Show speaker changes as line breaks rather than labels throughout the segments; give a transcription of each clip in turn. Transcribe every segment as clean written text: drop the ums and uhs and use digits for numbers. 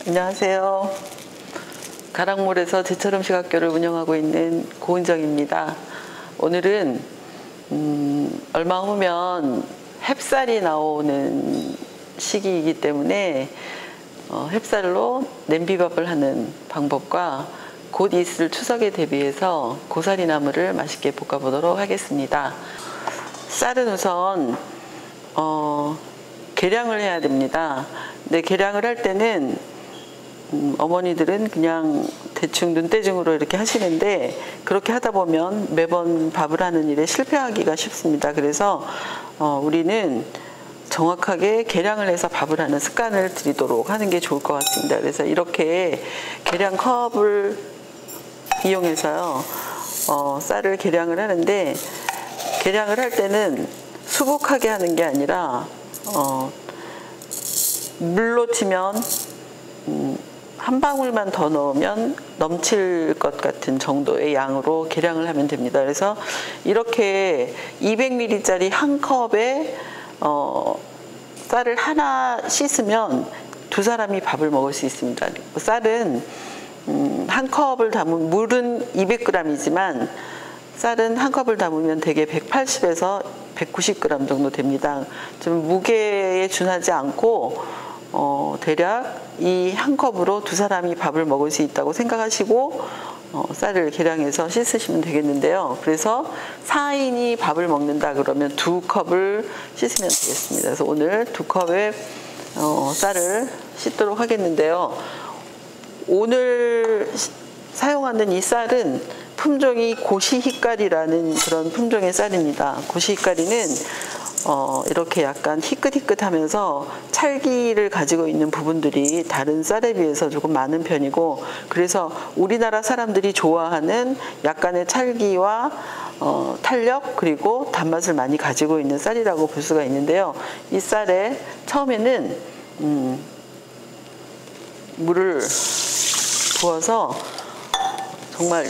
안녕하세요. 가락몰에서 제철음식학교를 운영하고 있는 고은정입니다. 오늘은 얼마 후면 햅쌀이 나오는 시기이기 때문에 햅쌀로 냄비밥을 하는 방법과 곧 있을 추석에 대비해서 고사리나물을 맛있게 볶아보도록 하겠습니다. 쌀은 우선 계량을 해야 됩니다. 근데 계량을 할 때는 어머니들은 그냥 대충 눈대중으로 이렇게 하시는데, 그렇게 하다 보면 매번 밥을 하는 일에 실패하기가 쉽습니다. 그래서 우리는 정확하게 계량을 해서 밥을 하는 습관을 들이도록 하는 게 좋을 것 같습니다. 그래서 이렇게 계량 컵을 이용해서요, 쌀을 계량을 하는데, 계량을 할 때는 수북하게 하는 게 아니라 물로 치면 한 방울만 더 넣으면 넘칠 것 같은 정도의 양으로 계량을 하면 됩니다. 그래서 이렇게 200ml짜리 한 컵에 쌀을 하나 씻으면 두 사람이 밥을 먹을 수 있습니다. 쌀은 한 컵을 담은, 물은 200g이지만 쌀은 한 컵을 담으면 대개 180에서 190g 정도 됩니다. 좀 무게에 준하지 않고 대략 이 한 컵으로 두 사람이 밥을 먹을 수 있다고 생각하시고 쌀을 계량해서 씻으시면 되겠는데요. 그래서 4인이 밥을 먹는다 그러면 2컵을 씻으면 되겠습니다. 그래서 오늘 2컵의 쌀을 씻도록 하겠는데요. 오늘 사용하는 이 쌀은 품종이 고시희까리라는 그런 품종의 쌀입니다. 고시희까리는 이렇게 약간 희끗희끗하면서 찰기를 가지고 있는 부분들이 다른 쌀에 비해서 조금 많은 편이고, 그래서 우리나라 사람들이 좋아하는 약간의 찰기와 탄력, 그리고 단맛을 많이 가지고 있는 쌀이라고 볼 수가 있는데요. 이 쌀에 처음에는 물을 부어서 정말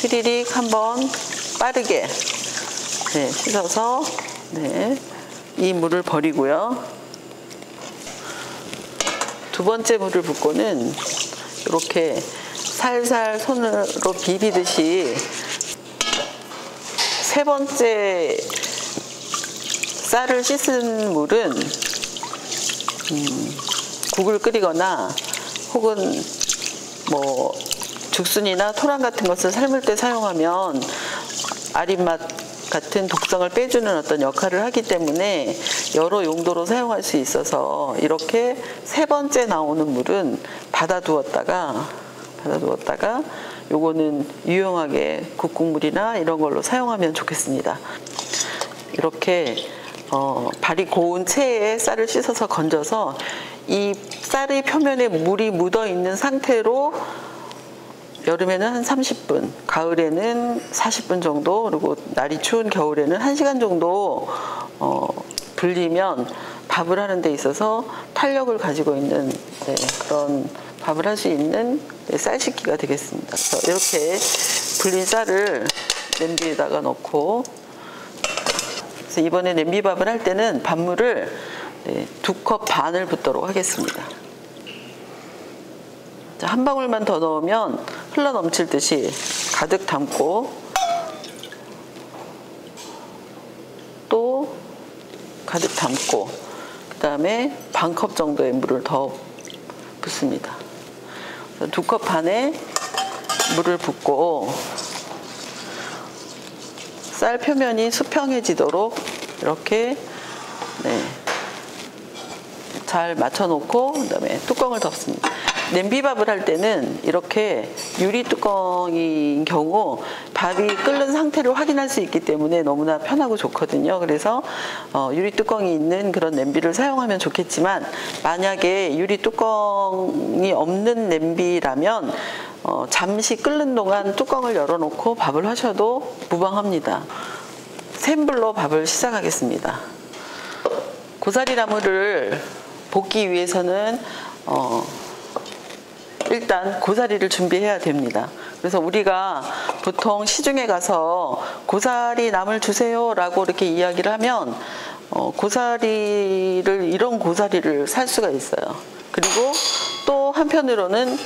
휘리릭 한번 빠르게 씻어서 이 물을 버리고요. 두 번째 물을 붓고는 이렇게 살살 손으로 비비듯이 세 번째 쌀을 씻은 물은 국을 끓이거나 혹은 뭐 죽순이나 토란 같은 것을 삶을 때 사용하면 아린맛 같은 독성을 빼주는 어떤 역할을 하기 때문에 여러 용도로 사용할 수 있어서 이렇게 세 번째 나오는 물은 받아두었다가 요거는 유용하게 국국물이나 이런 걸로 사용하면 좋겠습니다. 이렇게 발이 고운 체에 쌀을 씻어서 건져서 이 쌀의 표면에 물이 묻어 있는 상태로 여름에는 한 30분, 가을에는 40분 정도, 그리고 날이 추운 겨울에는 1시간 정도 불리면 밥을 하는 데 있어서 탄력을 가지고 있는 그런 밥을 할 수 있는 쌀 씻기가 되겠습니다. 그래서 이렇게 불린 쌀을 냄비에다가 넣고, 그래서 이번에 냄비밥을 할 때는 밥물을 2컵 반을 붓도록 하겠습니다. 한 방울만 더 넣으면 흘러 넘칠 듯이 가득 담고, 또 가득 담고, 그 다음에 반컵 정도의 물을 더 붓습니다. 2컵 반에 물을 붓고 쌀 표면이 수평해지도록 이렇게 잘 맞춰놓고, 그 다음에 뚜껑을 덮습니다. 냄비밥을 할 때는 이렇게 유리 뚜껑인 경우 밥이 끓는 상태를 확인할 수 있기 때문에 너무나 편하고 좋거든요. 그래서 유리 뚜껑이 있는 그런 냄비를 사용하면 좋겠지만, 만약에 유리 뚜껑이 없는 냄비라면 잠시 끓는 동안 뚜껑을 열어놓고 밥을 하셔도 무방합니다. 센 불로 밥을 시작하겠습니다. 고사리나물을 볶기 위해서는 일단 고사리를 준비해야 됩니다. 그래서 우리가 보통 시중에 가서 고사리 나물 주세요 라고 이렇게 이야기를 하면 고사리를, 이런 고사리를 살 수가 있어요. 그리고 또 한편으로는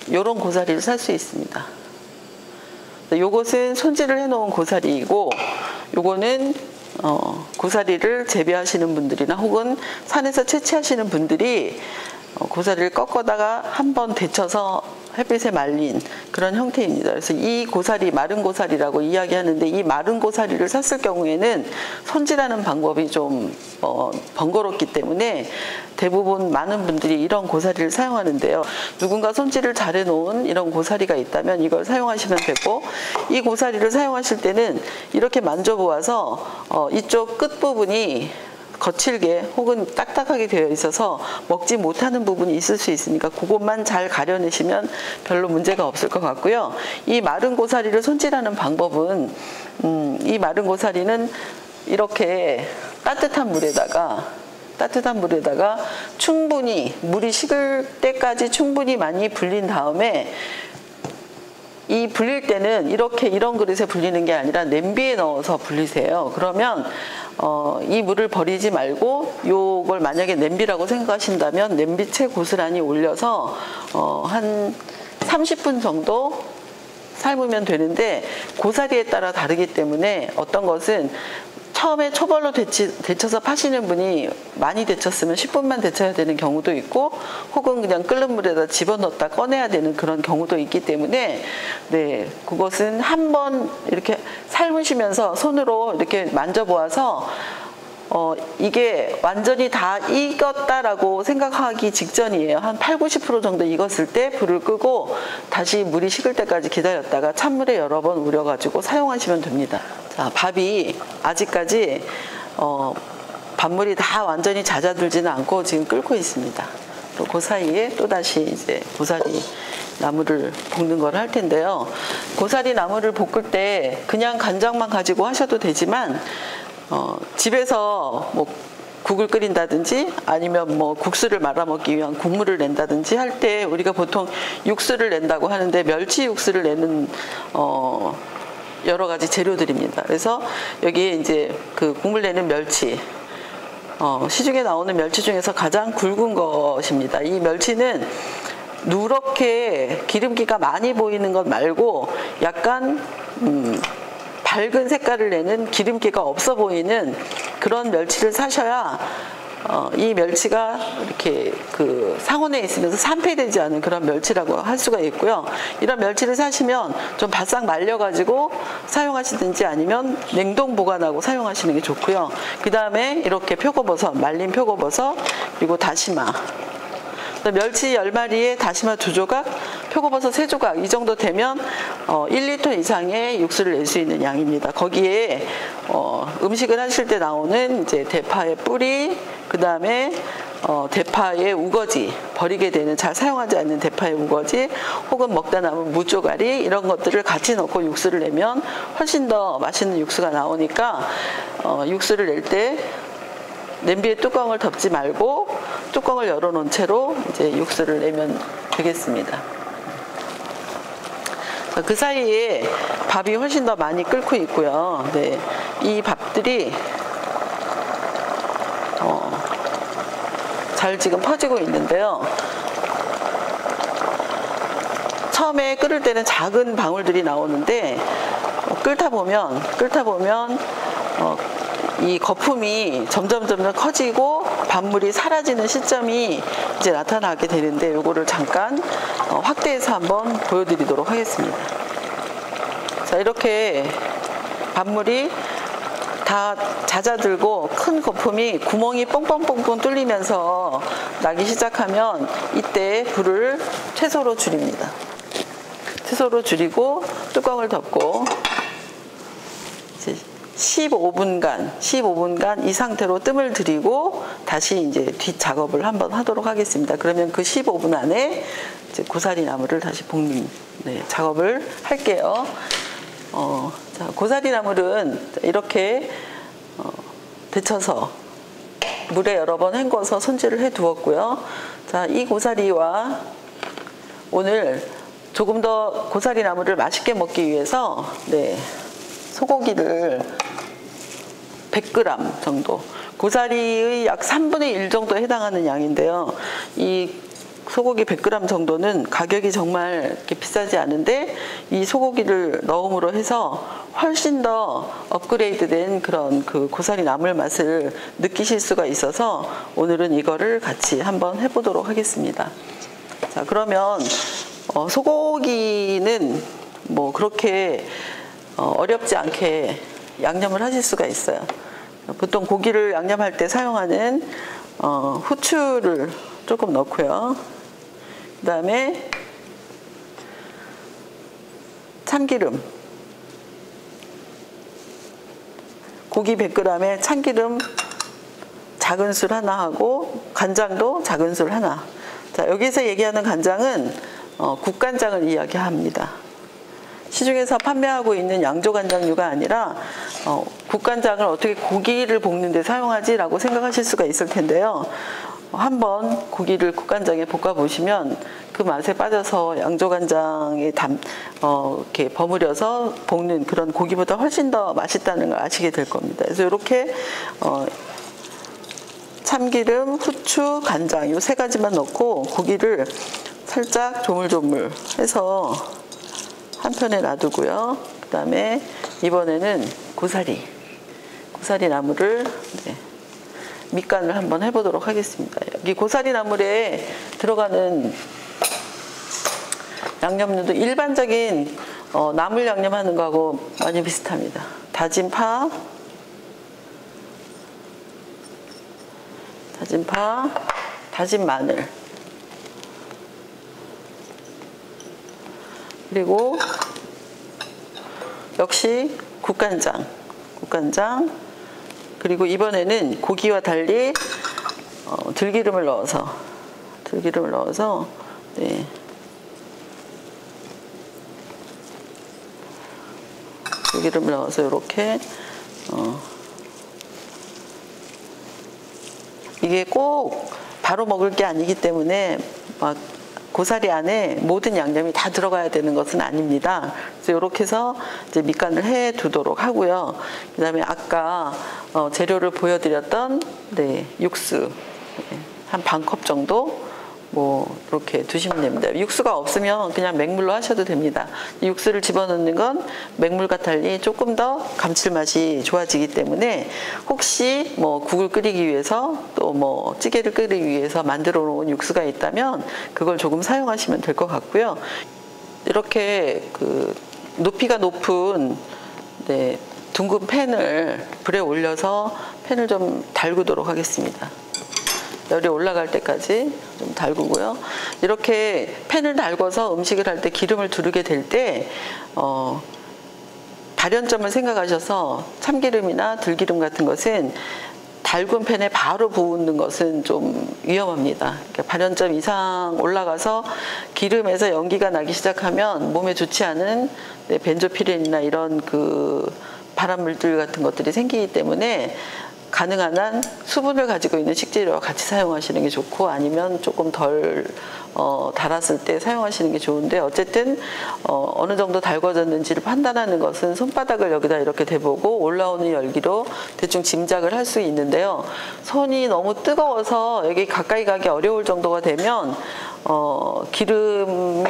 이런 고사리를 살 수 있습니다. 요것은 손질을 해놓은 고사리이고, 요거는 고사리를 재배하시는 분들이나 혹은 산에서 채취하시는 분들이 고사리를 꺾어다가 한번 데쳐서 햇빛에 말린 그런 형태입니다. 그래서 이 고사리, 마른 고사리라고 이야기하는데, 이 마른 고사리를 샀을 경우에는 손질하는 방법이 좀 번거롭기 때문에 대부분 많은 분들이 이런 고사리를 사용하는데요. 누군가 손질을 잘 해놓은 이런 고사리가 있다면 이걸 사용하시면 되고, 이 고사리를 사용하실 때는 이렇게 만져보아서 이쪽 끝부분이 거칠게 혹은 딱딱하게 되어 있어서 먹지 못하는 부분이 있을 수 있으니까 그것만 잘 가려내시면 별로 문제가 없을 것 같고요. 이 마른 고사리를 손질하는 방법은 이 마른 고사리는 이렇게 따뜻한 물에다가 충분히 물이 식을 때까지 충분히 많이 불린 다음에, 이 불릴 때는 이렇게 이런 그릇에 불리는 게 아니라 냄비에 넣어서 불리세요. 그러면 이 물을 버리지 말고, 요걸 만약에 냄비라고 생각하신다면 냄비채 고스란히 올려서 한 30분 정도 삶으면 되는데, 고사리에 따라 다르기 때문에 어떤 것은 처음에 초벌로 데쳐서 파시는 분이 많이 데쳤으면 10분만 데쳐야 되는 경우도 있고, 혹은 그냥 끓는 물에다 집어넣었다 꺼내야 되는 그런 경우도 있기 때문에, 네, 그것은 한번 이렇게 삶으시면서 손으로 이렇게 만져보아서 이게 완전히 다 익었다라고 생각하기 직전이에요. 한 80~90% 정도 익었을 때 불을 끄고 다시 물이 식을 때까지 기다렸다가 찬물에 여러 번 우려가지고 사용하시면 됩니다. 자, 밥이 아직까지 밥물이 다 완전히 잦아들지는 않고 지금 끓고 있습니다. 또 그 사이에 또다시 이제 고사리 나물을 볶는 걸 할 텐데요. 고사리 나물을 볶을 때 그냥 간장만 가지고 하셔도 되지만, 집에서 뭐 국을 끓인다든지 아니면 뭐 국수를 말아 먹기 위한 국물을 낸다든지 할 때 우리가 보통 육수를 낸다고 하는데, 멸치 육수를 내는 여러 가지 재료들입니다. 그래서 여기에 이제 그 국물 내는 멸치, 시중에 나오는 멸치 중에서 가장 굵은 것입니다. 이 멸치는 누렇게 기름기가 많이 보이는 것 말고 약간 밝은 색깔을 내는, 기름기가 없어 보이는 그런 멸치를 사셔야 이 멸치가 이렇게 그 상온에 있으면서 산패되지 않은 그런 멸치라고 할 수가 있고요. 이런 멸치를 사시면 좀 바싹 말려가지고 사용하시든지 아니면 냉동 보관하고 사용하시는 게 좋고요. 그 다음에 이렇게 표고버섯, 말린 표고버섯, 그리고 다시마, 멸치 10마리에 다시마 2조각, 표고버섯 3조각, 이 정도 되면 1리터 이상의 육수를 낼 수 있는 양입니다. 거기에 음식을 하실 때 나오는 이제 대파의 뿌리, 그 다음에 대파의 우거지, 버리게 되는 잘 사용하지 않는 대파의 우거지, 혹은 먹다 남은 무조가리, 이런 것들을 같이 넣고 육수를 내면 훨씬 더 맛있는 육수가 나오니까 육수를 낼 때 냄비에 뚜껑을 덮지 말고 뚜껑을 열어놓은 채로 이제 육수를 내면 되겠습니다. 그 사이에 밥이 훨씬 더 많이 끓고 있고요. 네, 이 밥들이 잘 지금 퍼지고 있는데요. 처음에 끓을 때는 작은 방울들이 나오는데 끓다 보면 이 거품이 점점 커지고 밥물이 사라지는 시점이 이제 나타나게 되는데, 요거를 잠깐 확대해서 한번 보여드리도록 하겠습니다. 자, 이렇게 밥물이 다 잦아들고 큰 거품이 구멍이 뻥뻥뻥뻥 뚫리면서 나기 시작하면 이때 불을 최소로 줄입니다. 최소로 줄이고 뚜껑을 덮고 15분간 이 상태로 뜸을 들이고 다시 이제 뒷 작업을 한번 하도록 하겠습니다. 그러면 그 15분 안에 이제 고사리 나물을 다시 볶는 작업을 할게요. 자, 고사리 나물은 이렇게 데쳐서 물에 여러 번 헹궈서 손질을 해 두었고요. 자, 이 고사리와 오늘 조금 더 고사리 나물을 맛있게 먹기 위해서 소고기를 100g 정도, 고사리의 약 3분의 1 정도에 해당하는 양인데요. 이 소고기 100g 정도는 가격이 정말 이렇게 비싸지 않은데 이 소고기를 넣음으로 해서 훨씬 더 업그레이드된 그런 그 고사리 나물 맛을 느끼실 수가 있어서 오늘은 이거를 같이 한번 해보도록 하겠습니다. 자, 그러면 소고기는 뭐 그렇게 어렵지 않게 양념을 하실 수가 있어요. 보통 고기를 양념할 때 사용하는 후추를 조금 넣고요. 그 다음에 참기름, 고기 100g에 참기름 작은 술 하나 하고 간장도 작은 술 하나. 자, 여기서 얘기하는 간장은 국간장을 이야기합니다. 시중에서 판매하고 있는 양조간장류가 아니라 국간장을 어떻게 고기를 볶는 데 사용하지라고 생각하실 수가 있을 텐데요. 한번 고기를 국간장에 볶아 보시면 그 맛에 빠져서 양조간장에 이렇게 버무려서 볶는 그런 고기보다 훨씬 더 맛있다는 걸 아시게 될 겁니다. 그래서 이렇게 참기름, 후추, 간장 이 세 가지만 넣고 고기를 살짝 조물조물 해서 한편에 놔두고요. 그 다음에 이번에는 고사리 나물을 밑간을 한번 해보도록 하겠습니다. 여기 고사리 나물에 들어가는 양념류도 일반적인 나물 양념하는 거하고 많이 비슷합니다. 다진 파, 다진 마늘, 그리고 역시 국간장, 그리고 이번에는 고기와 달리 들기름을 넣어서 네. 들기름을 넣어서 이렇게 이게 꼭 바로 먹을 게 아니기 때문에 막 고사리 안에 모든 양념이 다 들어가야 되는 것은 아닙니다. 그래서 이렇게 해서 이제 밑간을 해 두도록 하고요. 그 다음에 아까 재료를 보여드렸던 육수 한 반 컵 정도 뭐 이렇게 두시면 됩니다. 육수가 없으면 그냥 맹물로 하셔도 됩니다. 육수를 집어넣는 건 맹물과 달리 조금 더 감칠맛이 좋아지기 때문에 혹시 뭐 국을 끓이기 위해서 또 뭐 찌개를 끓이기 위해서 만들어 놓은 육수가 있다면 그걸 조금 사용하시면 될 것 같고요. 이렇게 그 높이가 높은 둥근 팬을 불에 올려서 팬을 좀 달구도록 하겠습니다. 열이 올라갈 때까지 좀 달구고요. 이렇게 팬을 달궈서 음식을 할 때 기름을 두르게 될 때 발연점을 생각하셔서 참기름이나 들기름 같은 것은 달군 팬에 바로 부은 것은 좀 위험합니다. 그러니까 발연점 이상 올라가서 기름에서 연기가 나기 시작하면 몸에 좋지 않은 벤조피렌이나 이런 그 발암물질 같은 것들이 생기기 때문에 가능한 한 수분을 가지고 있는 식재료와 같이 사용하시는 게 좋고 아니면 조금 덜 달았을 때 사용하시는 게 좋은데 어쨌든 어느 정도 달궈졌는지를 판단하는 것은 손바닥을 여기다 이렇게 대보고 올라오는 열기로 대충 짐작을 할 수 있는데요. 손이 너무 뜨거워서 여기 가까이 가기 어려울 정도가 되면 기름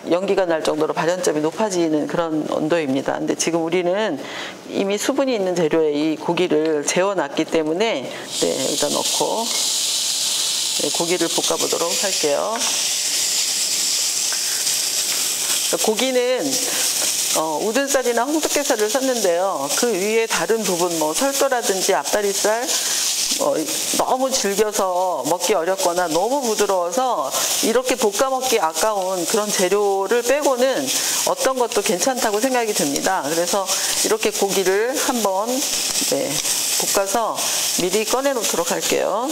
연기가 날 정도로 발연점이 높아지는 그런 온도입니다. 근데 지금 우리는 이미 수분이 있는 재료에 이 고기를 재워놨기 때문에 여기다 넣고 고기를 볶아보도록 할게요. 고기는 우둔살이나 홍두깨살을 썼는데요. 그 위에 다른 부분 뭐 설도라든지 앞다리살 너무 질겨서 먹기 어렵거나 너무 부드러워서 이렇게 볶아 먹기 아까운 그런 재료를 빼고는 어떤 것도 괜찮다고 생각이 듭니다. 그래서 이렇게 고기를 한번 볶아서 미리 꺼내 놓도록 할게요.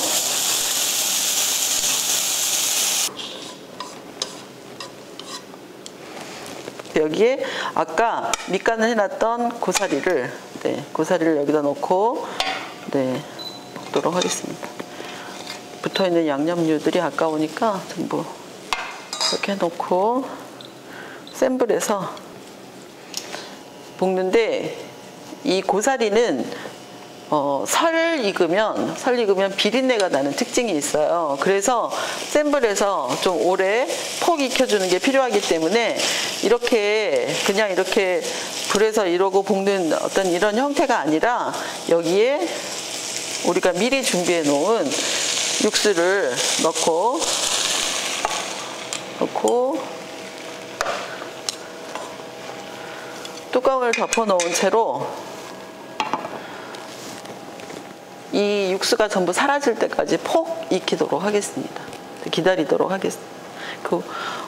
여기에 아까 밑간을 해놨던 고사리를 여기다 넣고 볶도록 하겠습니다. 붙어있는 양념류들이 아까우니까 전부 이렇게 해놓고 센 불에서 볶는데 이 고사리는 설 익으면 비린내가 나는 특징이 있어요. 그래서 센 불에서 좀 오래 폭 익혀주는 게 필요하기 때문에 그냥 이렇게 불에서 이러고 볶는 어떤 이런 형태가 아니라 여기에 우리가 미리 준비해 놓은 육수를 넣고 뚜껑을 덮어 놓은 채로 이 육수가 전부 사라질 때까지 폭 익히도록 하겠습니다. 기다리도록 하겠습니다.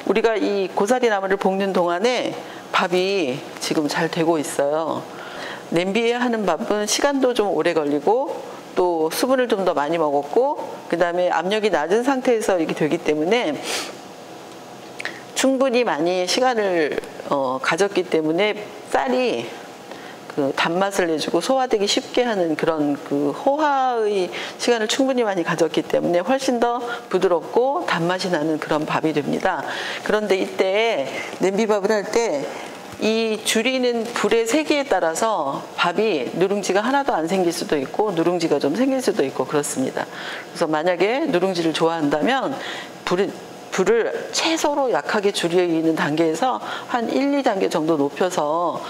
우리가 이 고사리 나물을 볶는 동안에 밥이 지금 잘 되고 있어요. 냄비에 하는 밥은 시간도 좀 오래 걸리고 또 수분을 좀 더 많이 먹었고 그 다음에 압력이 낮은 상태에서 이렇게 되기 때문에 충분히 많이 시간을 가졌기 때문에 쌀이 그 단맛을 내주고 소화되기 쉽게 하는 그런 그 호화의 시간을 충분히 많이 가졌기 때문에 훨씬 더 부드럽고 단맛이 나는 그런 밥이 됩니다. 그런데 이때 냄비밥을 할 때 이 줄이는 불의 세기에 따라서 밥이 누룽지가 하나도 안 생길 수도 있고 누룽지가 좀 생길 수도 있고 그렇습니다. 그래서 만약에 누룽지를 좋아한다면 불을 최소로 약하게 줄이는 단계에서 한 1, 2단계 정도 높여서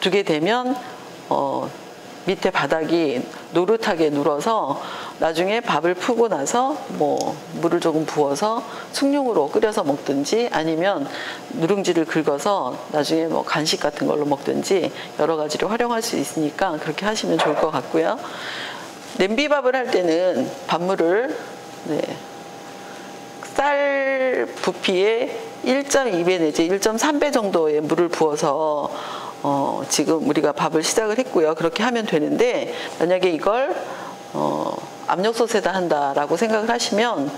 두게 되면 밑에 바닥이 노릇하게 눌어서 나중에 밥을 푸고 나서 물을 조금 부어서 숭늉으로 끓여서 먹든지 아니면 누룽지를 긁어서 나중에 간식 같은 걸로 먹든지 여러 가지로 활용할 수 있으니까 그렇게 하시면 좋을 것 같고요. 냄비밥을 할 때는 밥물을 쌀 부피에 1.2배 내지 1.3배 정도의 물을 부어서 지금 우리가 밥을 시작을 했고요. 그렇게 하면 되는데 만약에 이걸 압력솥에다 한다라고 생각을 하시면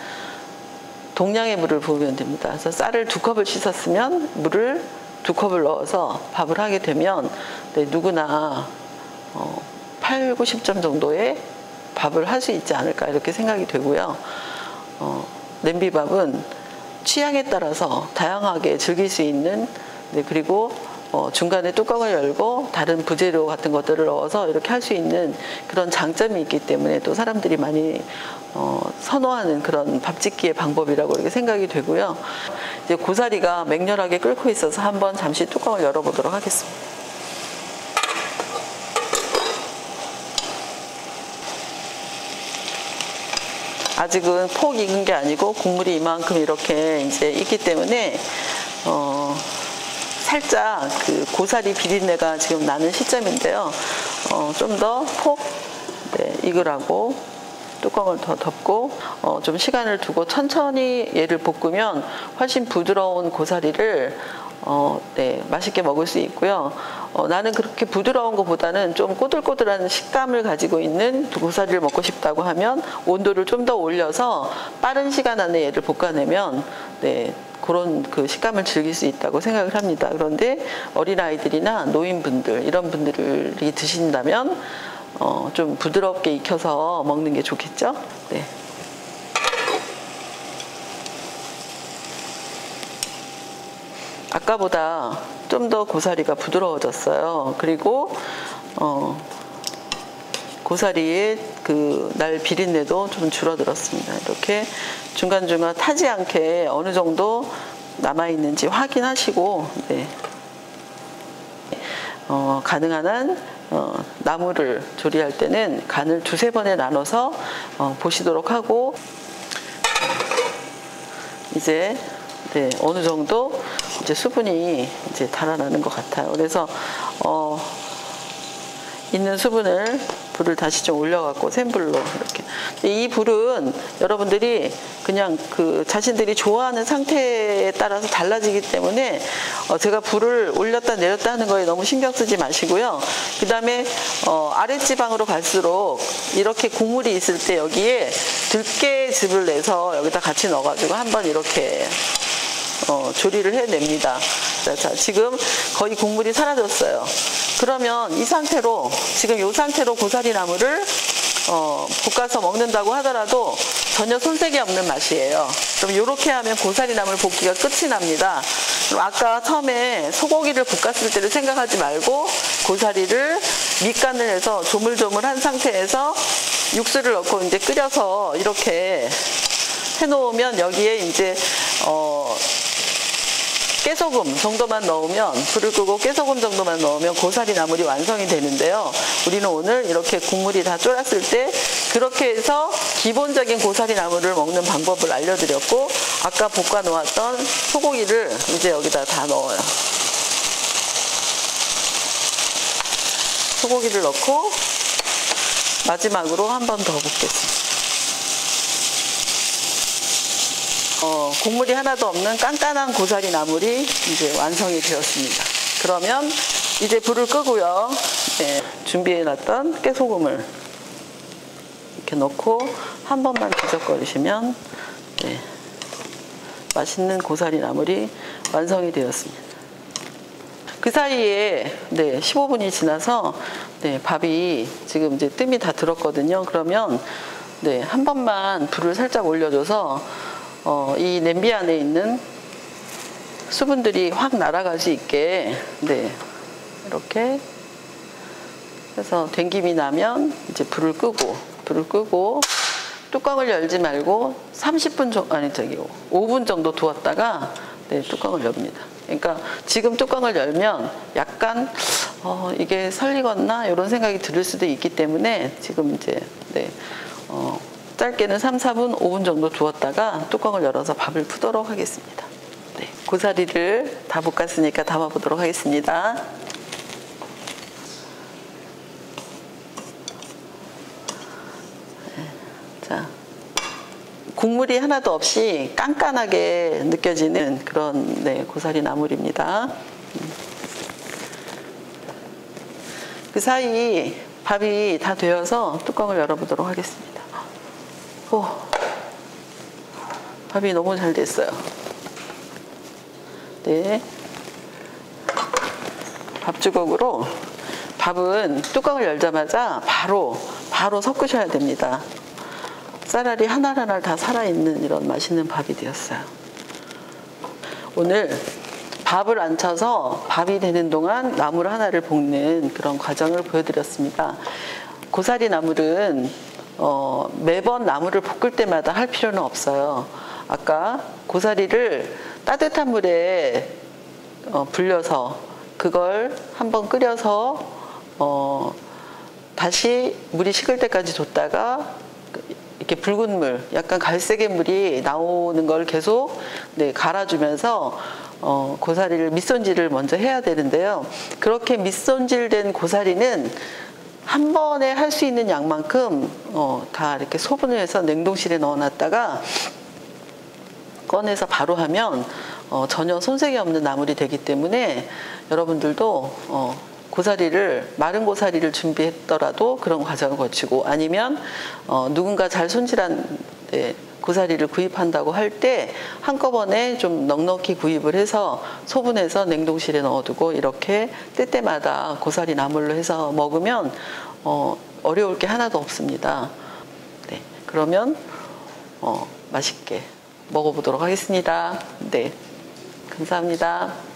동량의 물을 부으면 됩니다. 그래서 쌀을 2컵을 씻었으면 물을 2컵을 넣어서 밥을 하게 되면 누구나 8, 90점 정도의 밥을 할 수 있지 않을까 이렇게 생각이 되고요. 냄비밥은 취향에 따라서 다양하게 즐길 수 있는 그리고 중간에 뚜껑을 열고 다른 부재료 같은 것들을 넣어서 이렇게 할 수 있는 그런 장점이 있기 때문에 또 사람들이 많이 선호하는 그런 밥짓기의 방법이라고 이렇게 생각이 되고요. 이제 고사리가 맹렬하게 끓고 있어서 한번 잠시 뚜껑을 열어보도록 하겠습니다. 아직은 폭 익은 게 아니고 국물이 이만큼 이렇게 이제 있기 때문에 살짝 그 고사리 비린내가 지금 나는 시점인데요. 좀 더 폭 익으라고 뚜껑을 더 덮고 좀 시간을 두고 천천히 얘를 볶으면 훨씬 부드러운 고사리를 맛있게 먹을 수 있고요. 나는 그렇게 부드러운 것보다는 좀 꼬들꼬들한 식감을 가지고 있는 고사리를 먹고 싶다고 하면 온도를 좀 더 올려서 빠른 시간 안에 얘를 볶아내면 그런 그 식감을 즐길 수 있다고 생각을 합니다. 그런데 어린아이들이나 노인분들 이런 분들이 드신다면 좀 부드럽게 익혀서 먹는 게 좋겠죠? 네. 아까보다 좀 더 고사리가 부드러워졌어요. 그리고 고사리의 그 날 비린내도 좀 줄어들었습니다. 이렇게 중간중간 타지 않게 어느 정도 남아있는지 확인하시고 가능한 한 나물을 조리할 때는 간을 2-3번에 나눠서 보시도록 하고 이제 어느 정도 이제 수분이 이제 달아나는 것 같아요. 그래서 있는 수분을 불을 다시 좀 올려갖고 센 불로 이렇게. 이 불은 여러분들이 그냥 그 자신들이 좋아하는 상태에 따라서 달라지기 때문에 제가 불을 올렸다 내렸다 하는 거에 너무 신경 쓰지 마시고요. 그 다음에 아랫지방으로 갈수록 이렇게 국물이 있을 때 여기에 들깨즙을 내서 여기다 같이 넣어가지고 한번 이렇게 조리를 해냅니다. 자, 지금 거의 국물이 사라졌어요. 그러면 이 상태로 지금 이 상태로 고사리 나물을 볶아서 먹는다고 하더라도 전혀 손색이 없는 맛이에요. 그럼 이렇게 하면 고사리 나물 볶기가 끝이 납니다. 그럼 아까 처음에 소고기를 볶았을 때를 생각하지 말고 고사리를 밑간을 해서 조물조물한 상태에서 육수를 넣고 이제 끓여서 이렇게 해놓으면 여기에 이제 깨소금 정도만 넣으면, 불을 끄고 깨소금 정도만 넣으면 고사리 나물이 완성이 되는데요. 우리는 오늘 이렇게 국물이 다 쫄았을 때 그렇게 해서 기본적인 고사리 나물을 먹는 방법을 알려드렸고, 아까 볶아 놓았던 소고기를 이제 여기다 다 넣어요. 소고기를 넣고 마지막으로 한 번 더 볶겠습니다. 국물이 하나도 없는 깐깐한 고사리 나물이 이제 완성이 되었습니다. 그러면 이제 불을 끄고요. 네, 준비해놨던 깨소금을 이렇게 넣고 한 번만 뒤적거리시면 네, 맛있는 고사리 나물이 완성이 되었습니다. 그 사이에 네, 15분이 지나서 네, 밥이 지금 이제 뜸이 다 들었거든요. 그러면 네, 한 번만 불을 살짝 올려줘서 이 냄비 안에 있는 수분들이 확 날아갈 수 있게 네, 이렇게 해서 댕김이 나면 이제 불을 끄고 뚜껑을 열지 말고 30분 정도, 아니 5분 정도 두었다가 네, 뚜껑을 엽니다. 그러니까 지금 뚜껑을 열면 약간 이게 설익었나 이런 생각이 들 수도 있기 때문에 지금 이제 네, 짧게는 3, 4분, 5분 정도 두었다가 뚜껑을 열어서 밥을 푸도록 하겠습니다. 네, 고사리를 다 볶았으니까 담아보도록 하겠습니다. 네, 자, 국물이 하나도 없이 깐깐하게 느껴지는 그런 네, 고사리 나물입니다. 그 사이 밥이 다 되어서 뚜껑을 열어보도록 하겠습니다. 오, 밥이 너무 잘 됐어요. 네, 밥주걱으로 밥은 뚜껑을 열자마자 바로 섞으셔야 됩니다. 쌀알이 하나하나 다 살아있는 이런 맛있는 밥이 되었어요. 오늘 밥을 안 쳐서 밥이 되는 동안 나물 하나를 볶는 그런 과정을 보여드렸습니다. 고사리 나물은 매번 나물을 볶을 때마다 할 필요는 없어요. 아까 고사리를 따뜻한 물에 불려서 그걸 한번 끓여서 다시 물이 식을 때까지 뒀다가 이렇게 붉은 물, 약간 갈색의 물이 나오는 걸 계속 네, 갈아주면서 고사리를 밑손질을 먼저 해야 되는데요. 그렇게 밑손질된 고사리는 한 번에 할 수 있는 양만큼 다 이렇게 소분을 해서 냉동실에 넣어놨다가 꺼내서 바로 하면 전혀 손색이 없는 나물이 되기 때문에 여러분들도 고사리를, 마른 고사리를 준비했더라도 그런 과정을 거치고, 아니면 누군가 잘 손질한 네, 고사리를 구입한다고 할 때 한꺼번에 좀 넉넉히 구입을 해서 소분해서 냉동실에 넣어두고 이렇게 때때마다 고사리 나물로 해서 먹으면 어려울 게 하나도 없습니다. 네, 그러면 맛있게 먹어보도록 하겠습니다. 네, 감사합니다.